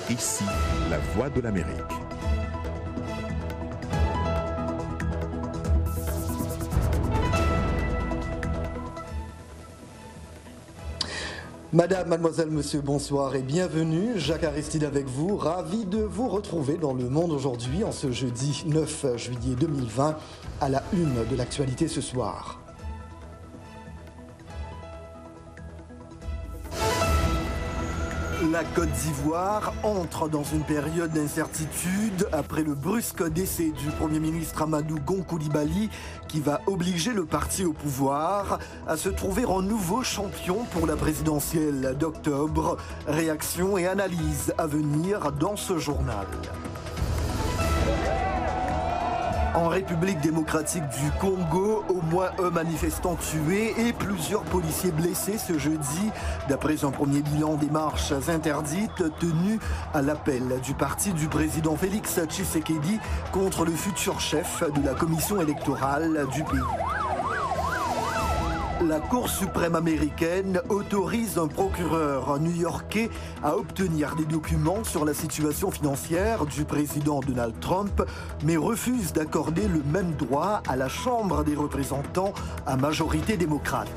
Ici, la voix de l'Amérique. Madame, mademoiselle, monsieur, bonsoir et bienvenue. Jacques Aristide avec vous, ravi de vous retrouver dans Le Monde aujourd'hui en ce jeudi 9 juillet 2020 à la une de l'actualité ce soir. La Côte d'Ivoire entre dans une période d'incertitude après le brusque décès du Premier ministre Amadou Gon Coulibaly qui va obliger le parti au pouvoir à se trouver en nouveau champion pour la présidentielle d'octobre. Réaction et analyse à venir dans ce journal. En République démocratique du Congo, au moins un manifestant tué et plusieurs policiers blessés ce jeudi, d'après un premier bilan des marches interdites tenues à l'appel du parti du président Félix Tshisekedi contre le futur chef de la commission électorale du pays. La Cour suprême américaine autorise un procureur new-yorkais à obtenir des documents sur la situation financière du président Donald Trump, mais refuse d'accorder le même droit à la Chambre des représentants à majorité démocrate.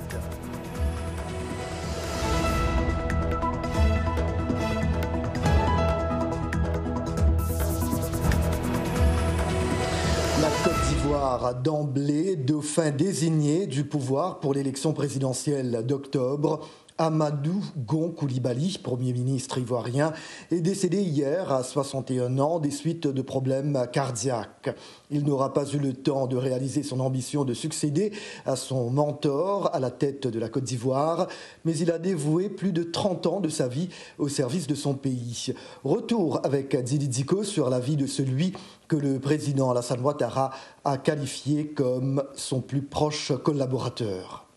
D'emblée, dauphin désigné du pouvoir pour l'élection présidentielle d'octobre, Amadou Gon Coulibaly, Premier ministre ivoirien, est décédé hier à 61 ans des suites de problèmes cardiaques. Il n'aura pas eu le temps de réaliser son ambition de succéder à son mentor à la tête de la Côte d'Ivoire, mais il a dévoué plus de 30 ans de sa vie au service de son pays. Retour avec Didi Diko sur la vie de celui que le président Alassane Ouattara a qualifié comme son plus proche collaborateur.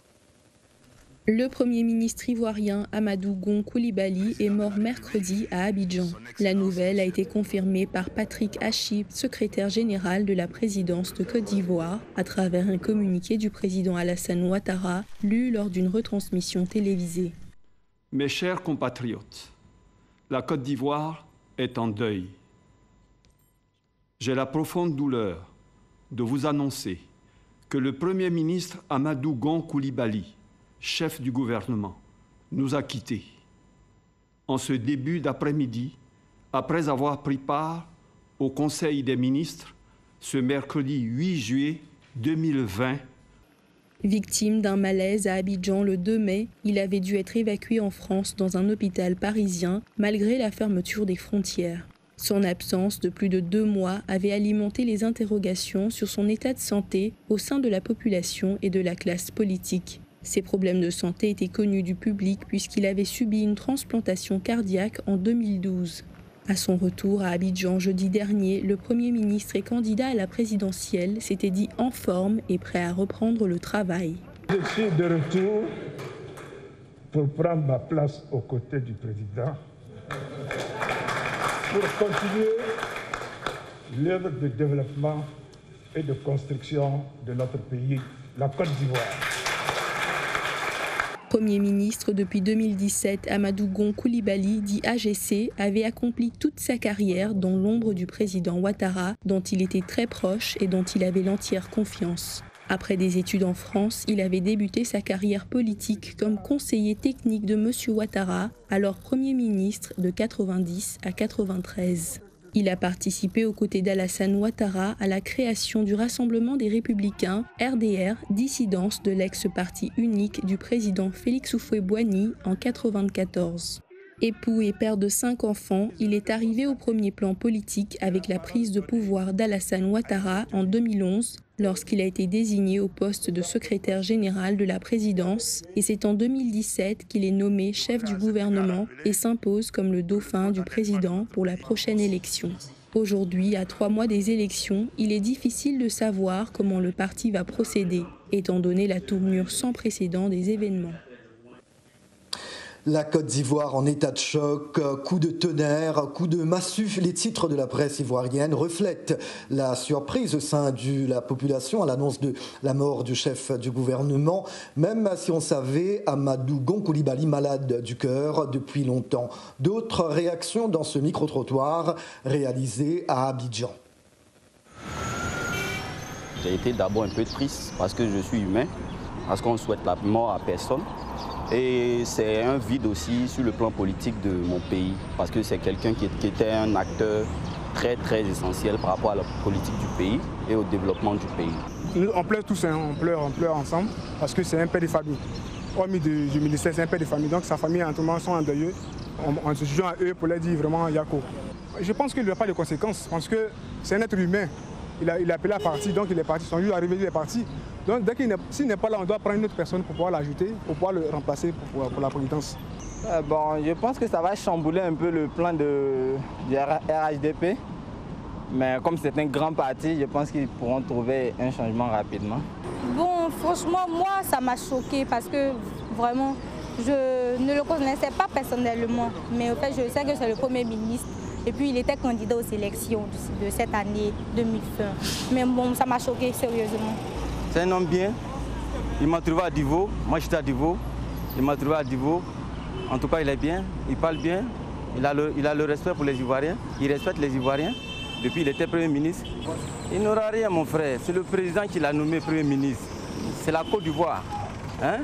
Le Premier ministre ivoirien Amadou Gon Coulibaly est mort mercredi à Abidjan. La nouvelle a été confirmée par Patrick Achib, secrétaire général de la présidence de Côte d'Ivoire, à travers un communiqué du président Alassane Ouattara, lu lors d'une retransmission télévisée. Mes chers compatriotes, la Côte d'Ivoire est en deuil. J'ai la profonde douleur de vous annoncer que le Premier ministre Amadou Gon Coulibaly, chef du gouvernement, nous a quittés. En ce début d'après-midi, après avoir pris part au Conseil des ministres ce mercredi 8 juillet 2020. Victime d'un malaise à Abidjan le 2 mai, il avait dû être évacué en France dans un hôpital parisien malgré la fermeture des frontières. Son absence de plus de 2 mois avait alimenté les interrogations sur son état de santé au sein de la population et de la classe politique. Ses problèmes de santé étaient connus du public puisqu'il avait subi une transplantation cardiaque en 2012. À son retour à Abidjan jeudi dernier, le Premier ministre et candidat à la présidentielle s'était dit en forme et prêt à reprendre le travail. Je suis de retour pour prendre ma place aux côtés du président, pour continuer l'œuvre de développement et de construction de notre pays, la Côte d'Ivoire. Premier ministre depuis 2017, Amadou Gon Coulibaly, dit AGC, avait accompli toute sa carrière dans l'ombre du président Ouattara, dont il était très proche et dont il avait l'entière confiance. Après des études en France, il avait débuté sa carrière politique comme conseiller technique de M. Ouattara, alors Premier ministre de 90 à 93. Il a participé aux côtés d'Alassane Ouattara à la création du Rassemblement des Républicains, RDR, dissidence de l'ex-parti unique du président Félix Houphouët-Boigny en 1994. Époux et père de 5 enfants, il est arrivé au premier plan politique avec la prise de pouvoir d'Alassane Ouattara en 2011, lorsqu'il a été désigné au poste de secrétaire général de la présidence, et c'est en 2017 qu'il est nommé chef du gouvernement et s'impose comme le dauphin du président pour la prochaine élection. Aujourd'hui, à 3 mois des élections, il est difficile de savoir comment le parti va procéder, étant donné la tournure sans précédent des événements. La Côte d'Ivoire en état de choc, coup de tonnerre, coup de massue. Les titres de la presse ivoirienne reflètent la surprise au sein de la population à l'annonce de la mort du chef du gouvernement, même si on savait Amadou Gon Coulibaly malade du cœur depuis longtemps. D'autres réactions dans ce micro-trottoir réalisé à Abidjan. J'ai été d'abord un peu triste parce que je suis humain, parce qu'on ne souhaite la mort à personne. Et c'est un vide aussi sur le plan politique de mon pays, parce que c'est quelqu'un qui était un acteur très essentiel par rapport à la politique du pays et au développement du pays. On pleure tous, hein, on pleure ensemble, parce que c'est un père de famille. Hormis du ministère, c'est un père de famille, donc sa famille en tout moment sont endeuillés. On se joint à eux pour leur dire vraiment Yako. Je pense qu'il n'y a pas de conséquences, parce que c'est un être humain. Il a appelé à partir, donc il est parti. Son jour arrivé, il est parti. Donc dès s'il n'est pas là, on doit prendre une autre personne pour pouvoir l'ajouter, pour pouvoir le remplacer pour la présidence. Bon, je pense que ça va chambouler un peu le plan du RHDP. Mais comme c'est un grand parti, je pense qu'ils pourront trouver un changement rapidement. Bon, franchement, moi, ça m'a choqué parce que vraiment, je ne le connaissais pas personnellement. Mais en fait, je sais que c'est le Premier ministre. Et puis, il était candidat aux élections de cette année 2020. Mais bon, ça m'a choqué sérieusement. C'est un homme bien. Il m'a trouvé à Divo. Moi, j'étais à Divo. Il m'a trouvé à Divo. En tout cas, il est bien. Il parle bien. Il a le respect pour les Ivoiriens. Il respecte les Ivoiriens. Depuis, il était Premier ministre. Il n'aura rien, mon frère. C'est le président qui l'a nommé Premier ministre. C'est la Côte d'Ivoire. Hein?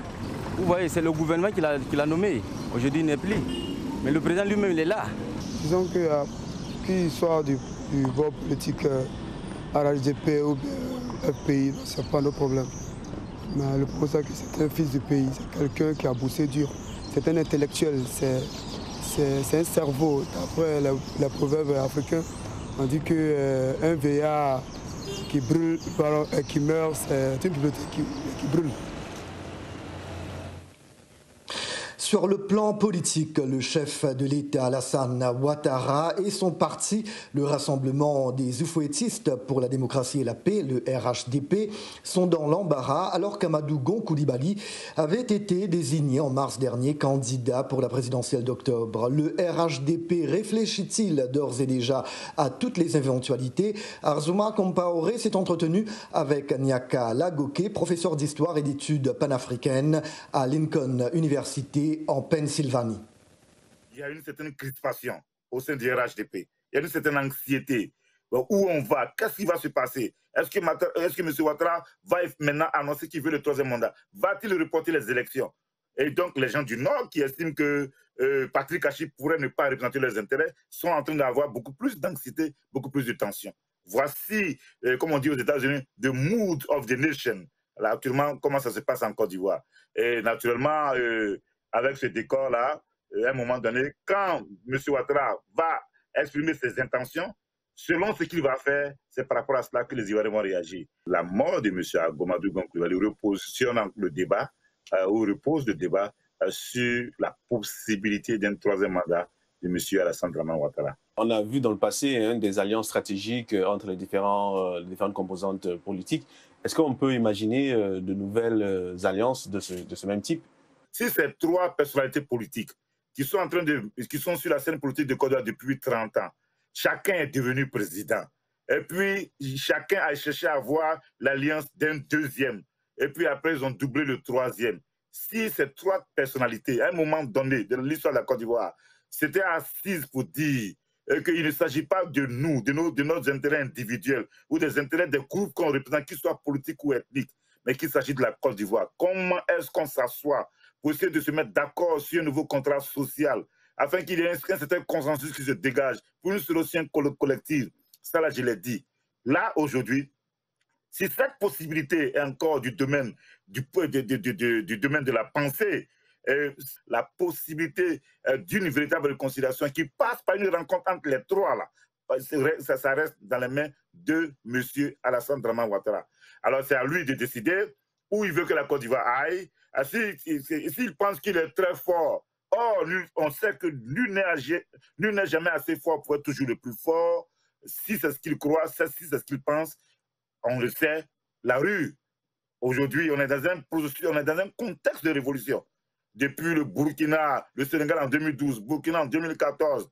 Vous voyez, c'est le gouvernement qui l'a nommé. Aujourd'hui, il n'est plus. Mais le président lui-même, il est là. Disons qu'il soit du bord politique RHDP ou FPI, ce n'est pas nos problèmes. Mais le problème, c'est que c'est un fils du pays, c'est quelqu'un qui a bossé dur. C'est un intellectuel, c'est un cerveau. D'après les proverbes africains, on dit qu'un vieillard qui brûle, qui meurt, c'est une bibliothèque qui brûle. Sur le plan politique, le chef de l'État, Alassane Ouattara, et son parti, le Rassemblement des Oufouettistes pour la démocratie et la paix, le RHDP, sont dans l'embarras alors qu'Amadou Gon Coulibaly avait été désigné en mars dernier candidat pour la présidentielle d'octobre. Le RHDP réfléchit-il d'ores et déjà à toutes les éventualités? Arzouma Compaoré s'est entretenu avec Nyaka Lagoke, professeur d'histoire et d'études panafricaines à Lincoln University en Pennsylvanie. Il y a une certaine crispation au sein du RHDP. Il y a une certaine anxiété. Où on va? Qu'est-ce qui va se passer? Est-ce que M. Ouattara va maintenant annoncer qu'il veut le troisième mandat? Va-t-il reporter les élections? Et donc, les gens du Nord qui estiment que Patrick Achi pourrait ne pas représenter leurs intérêts sont en train d'avoir beaucoup plus d'anxiété, beaucoup plus de tension. Voici, comme on dit aux États-Unis, the mood of the nation. Là, actuellement, comment ça se passe en Côte d'Ivoire. Et naturellement, avec ce décor-là, à un moment donné, quand M. Ouattara va exprimer ses intentions, selon ce qu'il va faire, c'est par rapport à cela que les Ivoiriens vont réagir. La mort de M. Amadou Gon Coulibaly repositionne le débat, ou repose le débat sur la possibilité d'un troisième mandat de M. Alassane Ouattara. On a vu dans le passé des alliances stratégiques entre les différentes composantes politiques. Est-ce qu'on peut imaginer de nouvelles alliances de ce même type? Si ces trois personnalités politiques qui sont sur la scène politique de Côte d'Ivoire depuis 30 ans, chacun est devenu président, et puis chacun a cherché à avoir l'alliance d'un deuxième, et puis après ils ont doublé le troisième. Si ces trois personnalités, à un moment donné de l'histoire de la Côte d'Ivoire, s'étaient assises pour dire qu'il ne s'agit pas de nous, de nos intérêts individuels ou des intérêts des groupes qu'on représente, qu'ils soient politiques ou ethniques, mais qu'il s'agit de la Côte d'Ivoire. Comment est-ce qu'on s'assoit pour essayer de se mettre d'accord sur un nouveau contrat social, afin qu'il y ait un certain consensus qui se dégage pour une solution collective? Ça, là, je l'ai dit. Là, aujourd'hui, si cette possibilité est encore du domaine de la pensée, la possibilité d'une véritable réconciliation qui passe par une rencontre entre les trois, là, ça reste dans les mains de M. Alassane Ouattara. Alors, c'est à lui de décider où il veut que la Côte d'Ivoire aille. S'il pense qu'il est très fort, on sait que nul n'est jamais assez fort pour être toujours le plus fort. Si c'est ce qu'il croit, si c'est ce qu'il pense, on le sait. La rue, aujourd'hui, on est dans un contexte de révolution. depuis le Burkina, le Sénégal en 2012, Burkina en 2014,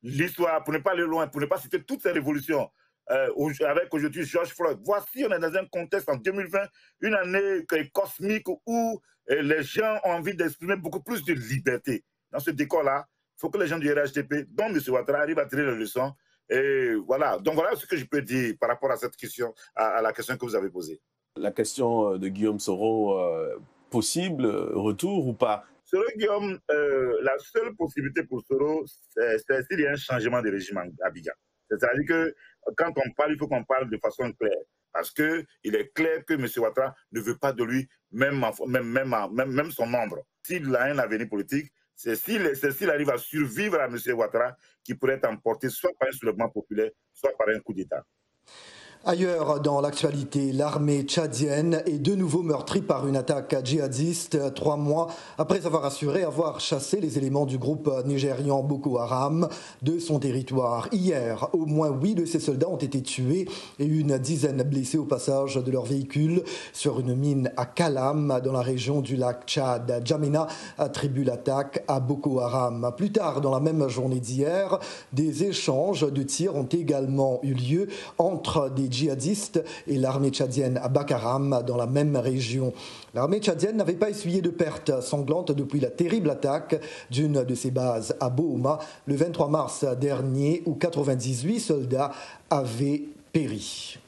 l'histoire, pour ne pas aller loin, pour ne pas citer toutes ces révolutions, avec aujourd'hui George Floyd. Voici, on est dans un contexte en 2020, une année cosmique où les gens ont envie d'exprimer beaucoup plus de liberté. Dans ce décor-là, il faut que les gens du RHDP, dont M. Ouattara, arrivent à tirer les leçons. Et voilà, donc voilà ce que je peux dire par rapport à cette question, à la question que vous avez posée. La question de Guillaume Soro, possible, retour ou pas? Soro Guillaume, la seule possibilité pour Soro, c'est s'il y a un changement de régime à Abidjan. C'est-à-dire que quand on parle, il faut qu'on parle de façon claire. Parce qu'il est clair que M. Ouattara ne veut pas de lui, même son membre. S'il a un avenir politique, c'est s'il arrive à survivre à M. Ouattara qui pourrait être emporté soit par un soulèvement populaire, soit par un coup d'État. Ailleurs dans l'actualité, l'armée tchadienne est de nouveau meurtrie par une attaque djihadiste 3 mois après avoir assuré avoir chassé les éléments du groupe nigérian Boko Haram de son territoire. Hier, au moins 8 de ses soldats ont été tués et une dizaine blessés au passage de leur véhicule sur une mine à Kalam dans la région du lac Tchad. Djamena attribue l'attaque à Boko Haram. Plus tard, dans la même journée d'hier, des échanges de tirs ont également eu lieu entre des djihadistes et l'armée tchadienne à Bakaram dans la même région. L'armée tchadienne n'avait pas essuyé de pertes sanglantes depuis la terrible attaque d'une de ses bases à Bohoma le 23 mars dernier où 98 soldats avaient péri.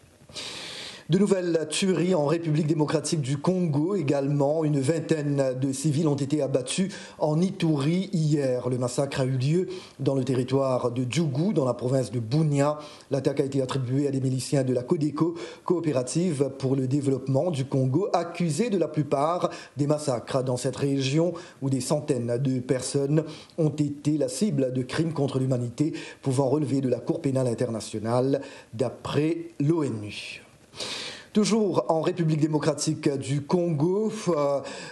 De nouvelles tueries en République démocratique du Congo également. Une vingtaine de civils ont été abattus en Ituri hier. Le massacre a eu lieu dans le territoire de Djougou, dans la province de Bunia. L'attaque a été attribuée à des miliciens de la Codeco, coopérative pour le développement du Congo, accusés de la plupart des massacres dans cette région où des centaines de personnes ont été la cible de crimes contre l'humanité pouvant relever de la Cour pénale internationale d'après l'ONU. Toujours en République démocratique du Congo,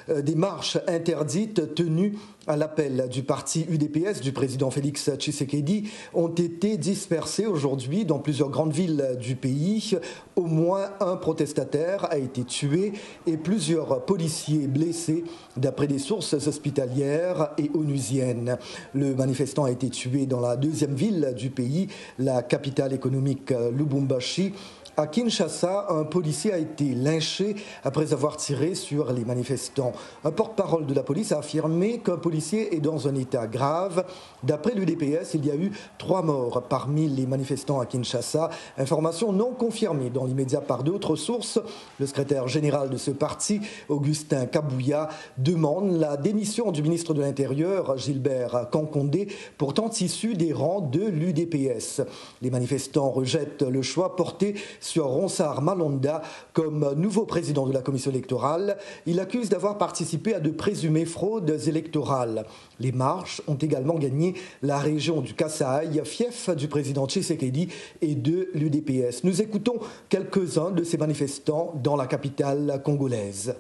des marches interdites tenues à l'appel du parti UDPS du président Félix Tshisekedi ont été dispersées aujourd'hui dans plusieurs grandes villes du pays. Au moins un protestataire a été tué et plusieurs policiers blessés d'après des sources hospitalières et onusiennes. Le manifestant a été tué dans la deuxième ville du pays, la capitale économique Lubumbashi. À Kinshasa, un policier a été lynché après avoir tiré sur les manifestants. Un porte-parole de la police a affirmé qu'un policier est dans un état grave. D'après l'UDPS, il y a eu 3 morts parmi les manifestants à Kinshasa. Information non confirmée dans l'immédiat par d'autres sources. Le secrétaire général de ce parti, Augustin Kabouya, demande la démission du ministre de l'Intérieur, Gilbert Kankondé, pourtant issu des rangs de l'UDPS. Les manifestants rejettent le choix porté sur Ronsard Malonda comme nouveau président de la commission électorale. Il accuse d'avoir participé à de présumées fraudes électorales. Les marches ont également gagné la région du Kasaï, fief du président Tshisekedi et de l'UDPS. Nous écoutons quelques-uns de ces manifestants dans la capitale congolaise.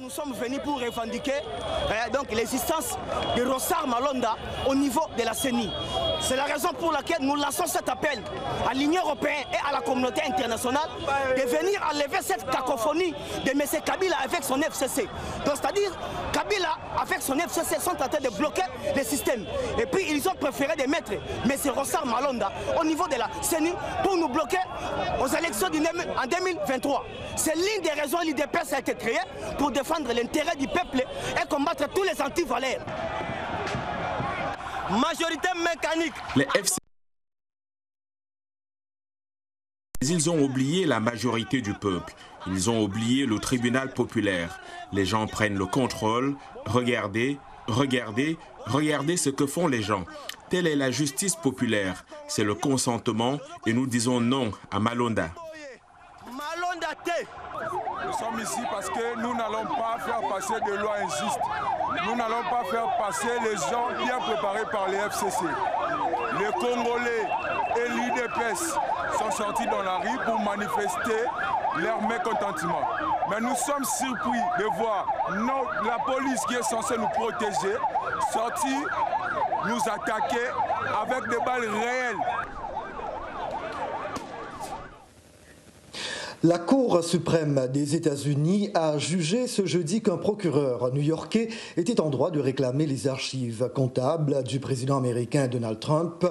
Nous sommes venus pour revendiquer l'existence de Ronsard Malonda au niveau de la CENI. C'est la raison pour laquelle nous lançons cet appel à l'Union européenne et à la communauté internationale de venir enlever cette cacophonie de M. Kabila avec son FCC. Donc c'est-à-dire Kabila avec son FCC sont en train de bloquer le système. Et puis ils ont préféré de mettre M. Ronsard Malonda au niveau de la CENI pour nous bloquer aux élections en 2023. C'est l'une des raisons que l'UDPS a été créée pour défendre l'intérêt du peuple et combattre tous les anti-valeurs. Majorité mécanique. Les FC. Ils ont oublié la majorité du peuple. Ils ont oublié le tribunal populaire. Les gens prennent le contrôle. Regardez, regardez, regardez ce que font les gens. Telle est la justice populaire. C'est le consentement et nous disons non à Malonda. Malonda T. Nous sommes ici parce que nous n'allons pas faire passer des lois injustes. Nous n'allons pas faire passer les gens bien préparés par les FCC. Les Congolais et l'UDPS sont sortis dans la rue pour manifester leur mécontentement. Mais nous sommes surpris de voir la police qui est censée nous protéger sortir nous attaquer avec des balles réelles. La Cour suprême des États-Unis a jugé ce jeudi qu'un procureur new-yorkais était en droit de réclamer les archives comptables du président américain Donald Trump,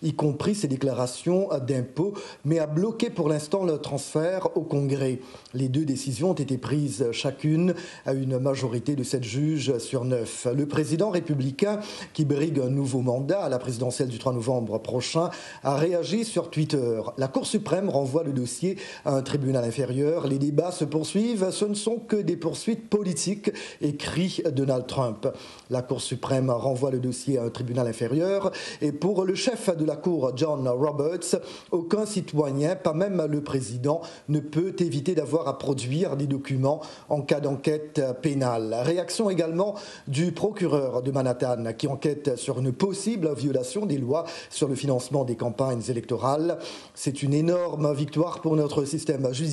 y compris ses déclarations d'impôts, mais a bloqué pour l'instant le transfert au Congrès. Les deux décisions ont été prises chacune à une majorité de 7 juges sur 9. Le président républicain, qui brigue un nouveau mandat à la présidentielle du 3 novembre prochain, a réagi sur Twitter. La Cour suprême renvoie le dossier à un tribunal inférieur. Les débats se poursuivent. Ce ne sont que des poursuites politiques, écrit Donald Trump. La Cour suprême renvoie le dossier à un tribunal inférieur. Et pour le chef de la Cour, John Roberts, aucun citoyen, pas même le président, ne peut éviter d'avoir à produire des documents en cas d'enquête pénale. Réaction également du procureur de Manhattan qui enquête sur une possible violation des lois sur le financement des campagnes électorales. C'est une énorme victoire pour notre système judiciaire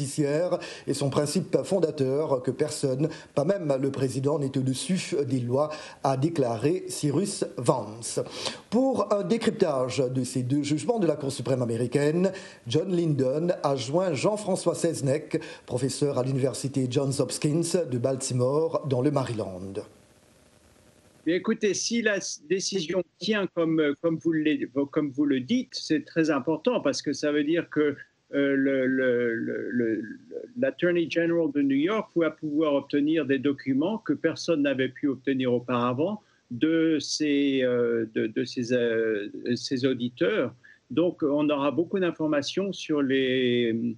et son principe fondateur que personne, pas même le président, n'est au-dessus des lois, a déclaré Cyrus Vance. Pour un décryptage de ces deux jugements de la Cour suprême américaine, John Linden a joint Jean-François Seznec, professeur à l'université Johns Hopkins de Baltimore dans le Maryland. Écoutez, si la décision tient comme vous le dites, c'est très important parce que ça veut dire que l'Attorney General de New York va pouvoir obtenir des documents que personne n'avait pu obtenir auparavant de ses auditeurs. Donc, on aura beaucoup d'informations sur les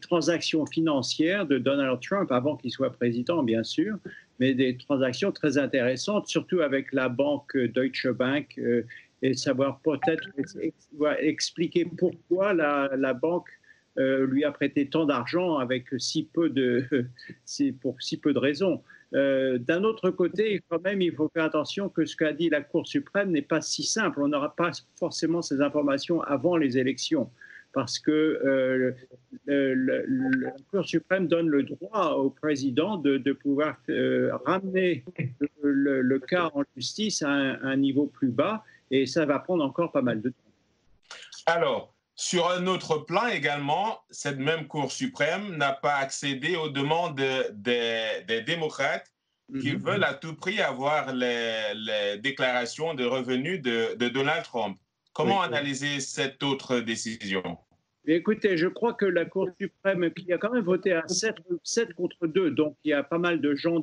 transactions financières de Donald Trump avant qu'il soit président, bien sûr, mais des transactions très intéressantes, surtout avec la banque Deutsche Bank, et savoir peut-être expliquer pourquoi la banque lui a prêté tant d'argent avec pour si peu de raisons. D'un autre côté, quand même, il faut faire attention que ce qu'a dit la Cour suprême n'est pas si simple. On n'aura pas forcément ces informations avant les élections, parce que la Cour suprême donne le droit au président de pouvoir ramener le cas en justice à un niveau plus bas, et ça va prendre encore pas mal de temps. Alors, sur un autre plan également, cette même Cour suprême n'a pas accédé aux demandes des démocrates qui veulent à tout prix avoir les déclarations de revenus de Donald Trump. Comment analyser cette autre décision? Écoutez, je crois que la Cour suprême, qui a quand même voté à 7 contre 2, donc il y a pas mal de gens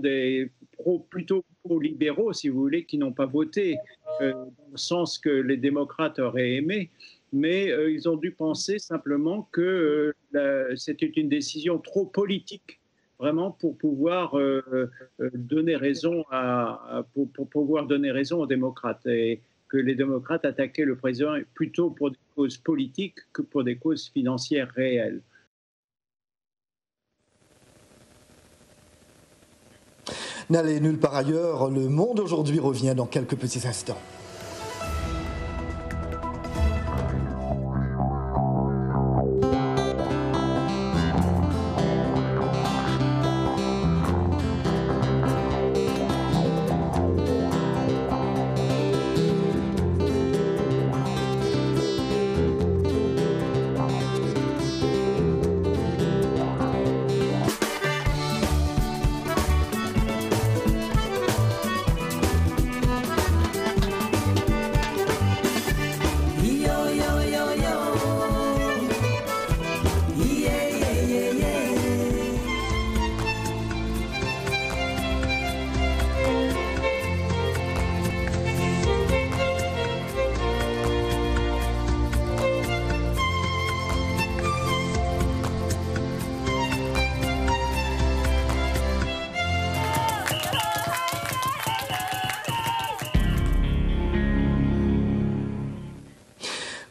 plutôt pro-libéraux, si vous voulez, qui n'ont pas voté dans le sens que les démocrates auraient aimé, mais ils ont dû penser simplement que c'était une décision trop politique, vraiment pour pouvoir donner raison aux démocrates, et que les démocrates attaquaient le président plutôt pour des causes politiques que pour des causes financières réelles. N'allez nulle part ailleurs, Le Monde aujourd'hui revient dans quelques petits instants.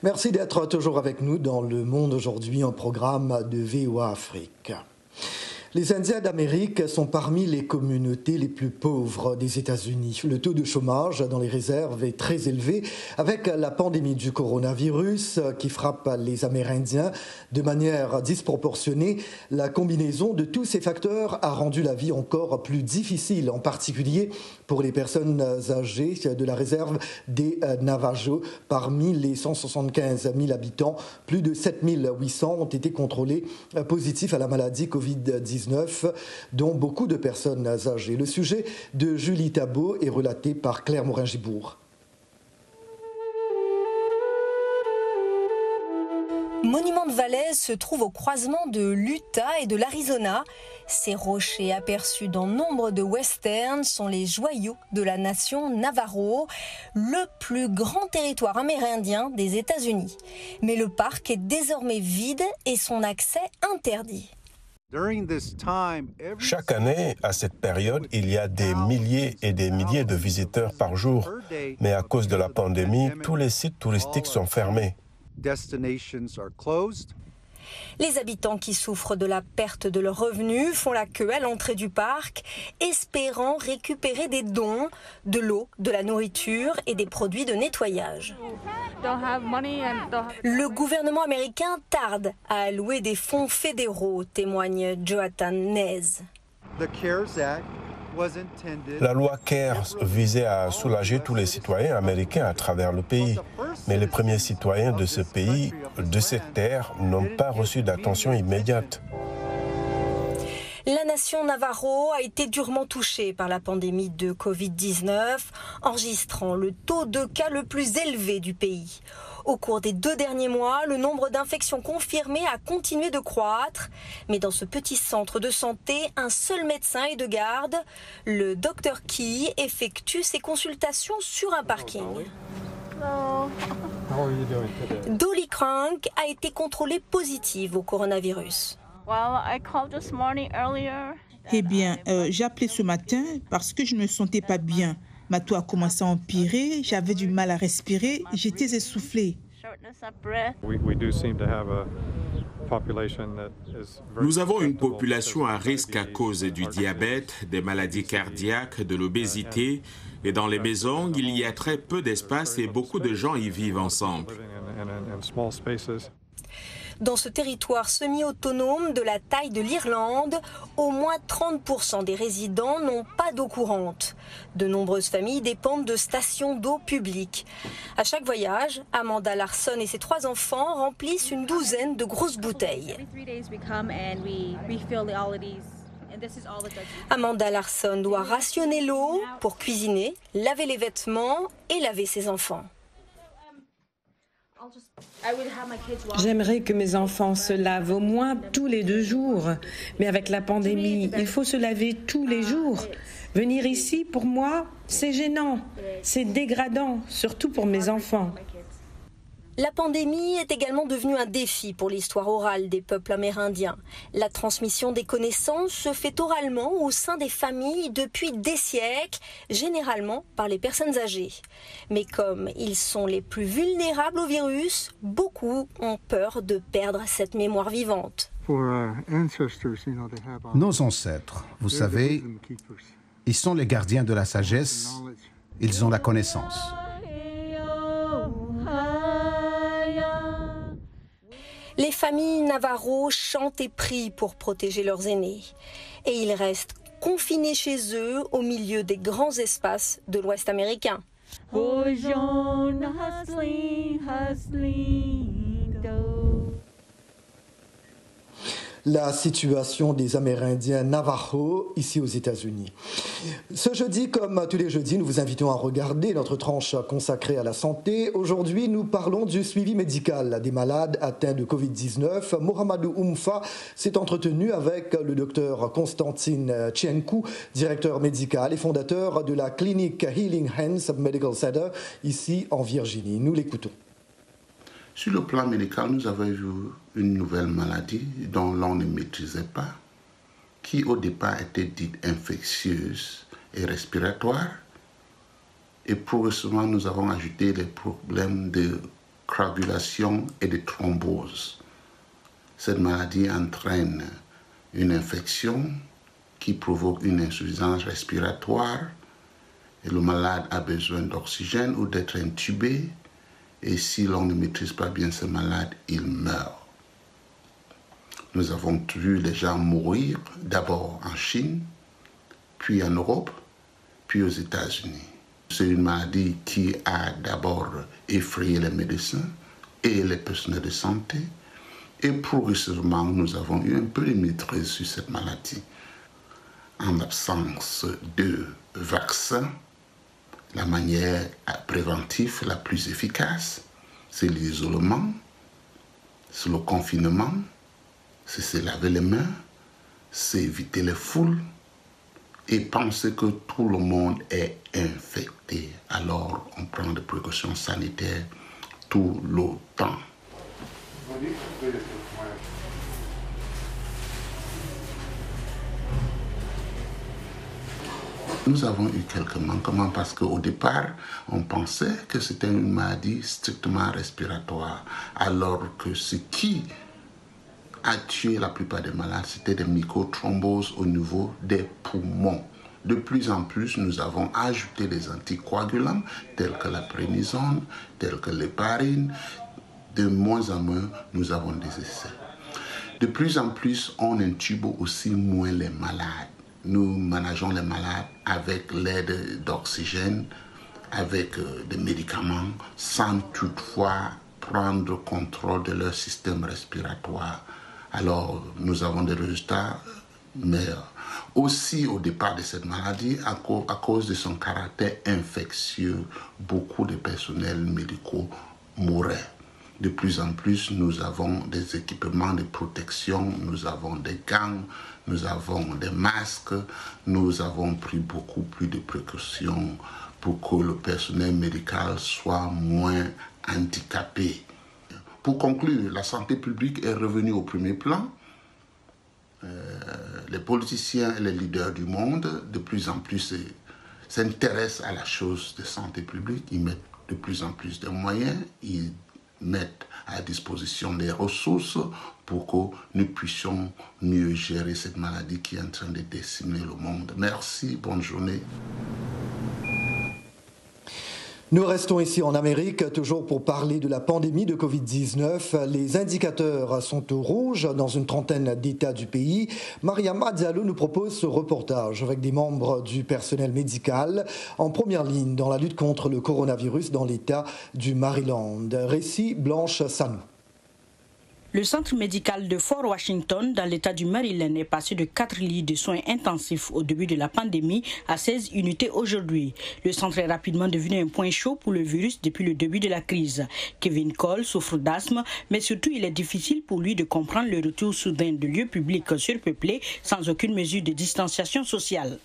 Merci d'être toujours avec nous dans Le Monde aujourd'hui, un programme de VOA Afrique. Les Indiens d'Amérique sont parmi les communautés les plus pauvres des États-Unis. Le taux de chômage dans les réserves est très élevé avec la pandémie du coronavirus qui frappe les Amérindiens de manière disproportionnée. La combinaison de tous ces facteurs a rendu la vie encore plus difficile, en particulier pour les personnes âgées de la réserve des Navajos. Parmi les 175 000 habitants, plus de 7 800 ont été contrôlés positifs à la maladie Covid-19, dont beaucoup de personnes âgées. Le sujet de Julie Tabot est relaté par Claire Morin-Gibourg. Monument de Valley se trouve au croisement de l'Utah et de l'Arizona. Ces rochers aperçus dans nombre de westerns sont les joyaux de la nation Navajo, le plus grand territoire amérindien des États-Unis. Mais le parc est désormais vide et son accès interdit. Chaque année, à cette période, il y a des milliers et des milliers de visiteurs par jour. Mais à cause de la pandémie, tous les sites touristiques sont fermés. Les habitants qui souffrent de la perte de leurs revenus font la queue à l'entrée du parc, espérant récupérer des dons, de l'eau, de la nourriture et des produits de nettoyage. Le gouvernement américain tarde à allouer des fonds fédéraux, témoigne Joatan Nez. La loi CARES visait à soulager tous les citoyens américains à travers le pays. Mais les premiers citoyens de ce pays, de cette terre, n'ont pas reçu d'attention immédiate. La nation Navajo a été durement touchée par la pandémie de Covid-19, enregistrant le taux de cas le plus élevé du pays. Au cours des 2 derniers mois, le nombre d'infections confirmées a continué de croître. Mais dans ce petit centre de santé, un seul médecin est de garde. Le Dr Key effectue ses consultations sur un parking. Dolly Crank a été contrôlée positive au coronavirus. Eh bien, j'ai appelé ce matin parce que je ne me sentais pas bien. Ma toux a commencé à empirer, j'avais du mal à respirer, j'étais essoufflée. Nous avons une population à risque à cause du diabète, des maladies cardiaques, de l'obésité. Et dans les maisons, il y a très peu d'espace et beaucoup de gens y vivent ensemble. Dans ce territoire semi-autonome de la taille de l'Irlande, au moins 30% des résidents n'ont pas d'eau courante. De nombreuses familles dépendent de stations d'eau publiques. À chaque voyage, Amanda Larson et ses 3 enfants remplissent une douzaine de grosses bouteilles. Amanda Larson doit rationner l'eau pour cuisiner, laver les vêtements et laver ses enfants. J'aimerais que mes enfants se lavent au moins tous les 2 jours. Mais avec la pandémie, il faut se laver tous les jours. Venir ici, pour moi, c'est gênant. C'est dégradant, surtout pour mes enfants. La pandémie est également devenue un défi pour l'histoire orale des peuples amérindiens. La transmission des connaissances se fait oralement au sein des familles depuis des siècles, généralement par les personnes âgées. Mais comme ils sont les plus vulnérables au virus, beaucoup ont peur de perdre cette mémoire vivante. Nos ancêtres, vous savez, ils sont les gardiens de la sagesse, ils ont la connaissance. Les familles Navajo chantent et prient pour protéger leurs aînés. Et ils restent confinés chez eux au milieu des grands espaces de l'Ouest américain. La situation des Amérindiens Navajo ici aux États-Unis. Ce jeudi, comme tous les jeudis, nous vous invitons à regarder notre tranche consacrée à la santé. Aujourd'hui, nous parlons du suivi médical des malades atteints de Covid-19. Mohamedou Oumfa s'est entretenu avec le docteur Constantine Tchenkou, directeur médical et fondateur de la clinique Healing Hands Medical Center ici en Virginie. Nous l'écoutons. Sur le plan médical, nous avons vu une nouvelle maladie dont l'on ne maîtrisait pas, qui au départ était dite infectieuse et respiratoire. Et progressivement, nous avons ajouté les problèmes de coagulation et de thrombose. Cette maladie entraîne une infection qui provoque une insuffisance respiratoire et le malade a besoin d'oxygène ou d'être intubé. Et si l'on ne maîtrise pas bien ce malade, il meurt. Nous avons vu les gens mourir d'abord en Chine, puis en Europe, puis aux États-Unis. C'est une maladie qui a d'abord effrayé les médecins et les personnels de santé. Et progressivement, nous avons eu un peu de maîtrise sur cette maladie. En l'absence de vaccins, la manière préventive la plus efficace, c'est l'isolement, c'est le confinement, c'est se laver les mains, c'est éviter les foules et penser que tout le monde est infecté. Alors, on prend des précautions sanitaires tout le temps. Nous avons eu quelques manquements parce qu'au départ, on pensait que c'était une maladie strictement respiratoire, alors que ce qui a tué la plupart des malades, c'était des microthromboses au niveau des poumons. De plus en plus, nous avons ajouté des anticoagulants tels que la prénisone, tels que l'héparine. De moins en moins, nous avons des essais. De plus en plus, on intube aussi moins les malades. Nous manageons les malades avec l'aide d'oxygène, avec des médicaments, sans toutefois prendre contrôle de leur système respiratoire. Alors, nous avons des résultats meilleurs. Aussi, au départ de cette maladie, à cause de son caractère infectieux, beaucoup de personnels médicaux mouraient. De plus en plus, nous avons des équipements de protection, nous avons des gants, nous avons des masques, nous avons pris beaucoup plus de précautions pour que le personnel médical soit moins handicapé. Pour conclure, la santé publique est revenue au premier plan. Les politiciens et les leaders du monde, de plus en plus, s'intéressent à la chose de santé publique. Ils mettent de plus en plus de moyens, ils mettent à disposition des ressources pour que nous puissions mieux gérer cette maladie qui est en train de décimer le monde. Merci, bonne journée. Nous restons ici en Amérique, toujours pour parler de la pandémie de Covid-19. Les indicateurs sont au rouge dans une trentaine d'États du pays. Mariama Diallo nous propose ce reportage avec des membres du personnel médical en première ligne dans la lutte contre le coronavirus dans l'État du Maryland. Récit Blanche Sanou. Le centre médical de Fort Washington, dans l'État du Maryland, est passé de 4 lits de soins intensifs au début de la pandémie à 16 unités aujourd'hui. Le centre est rapidement devenu un point chaud pour le virus depuis le début de la crise. Kevin Cole souffre d'asthme, mais surtout il est difficile pour lui de comprendre le retour soudain de lieux publics surpeuplés sans aucune mesure de distanciation sociale.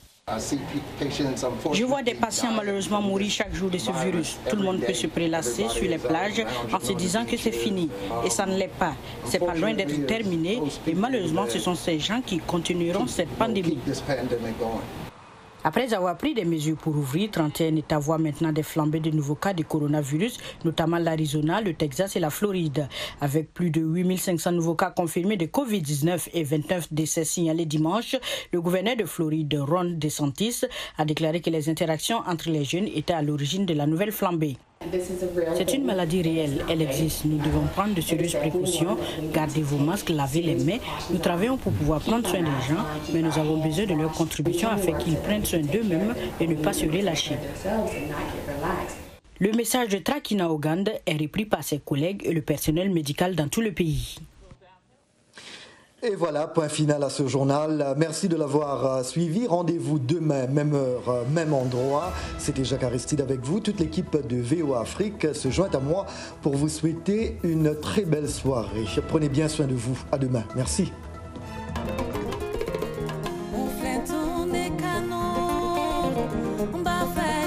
Je vois des patients malheureusement mourir chaque jour de ce virus. Tout le monde peut se prélasser sur les plages en se disant que c'est fini. Et ça ne l'est pas. C'est pas loin d'être terminé. Et malheureusement, ce sont ces gens qui continueront cette pandémie. Après avoir pris des mesures pour ouvrir, 31 États voient maintenant des flambées de nouveaux cas de coronavirus, notamment l'Arizona, le Texas et la Floride. Avec plus de 8500 nouveaux cas confirmés de Covid-19 et 29 décès signalés dimanche, le gouverneur de Floride, Ron DeSantis, a déclaré que les interactions entre les jeunes étaient à l'origine de la nouvelle flambée. C'est une maladie réelle, elle existe. Nous devons prendre de sérieuses précautions, garder vos masques, laver les mains. Nous travaillons pour pouvoir prendre soin des gens, mais nous avons besoin de leur contribution afin qu'ils prennent soin d'eux-mêmes et ne pas se relâcher. Le message de Trakina Ogand est repris par ses collègues et le personnel médical dans tout le pays. Et voilà, point final à ce journal. Merci de l'avoir suivi. Rendez-vous demain, même heure, même endroit. C'était Jacques Aristide avec vous. Toute l'équipe de VOA Afrique se joint à moi pour vous souhaiter une très belle soirée. Prenez bien soin de vous. À demain. Merci. On fait tourner canon, on va faire